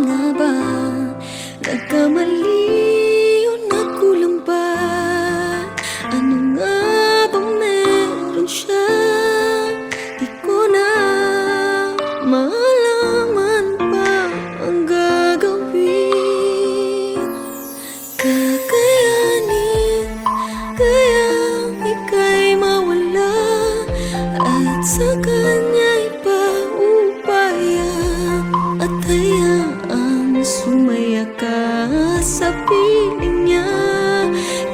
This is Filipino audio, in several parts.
nga ba nagkamali o nagkulang ba? Ano nga bang meron siya? Di ko na malaman pa ang gagawin. Kakayanin kayang ika'y mawala at sa kanya ipaubaya at hayaang sumaya ka sa piling niya.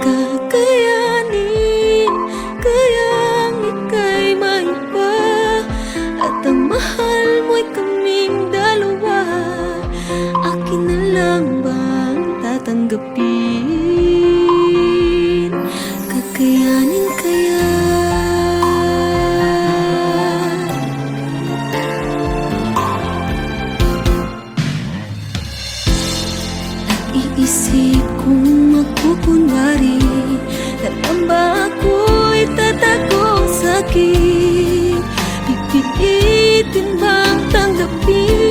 Kakayanin kayang ika'y maiba at ang mahal mo'y kaming dalawa. Akin na lang bang tatanggapin? Kakayanin kaya? Iisip kong magkukunwari na lang ba ako'y tatago sa'kin? Pipilitin bang tanggapin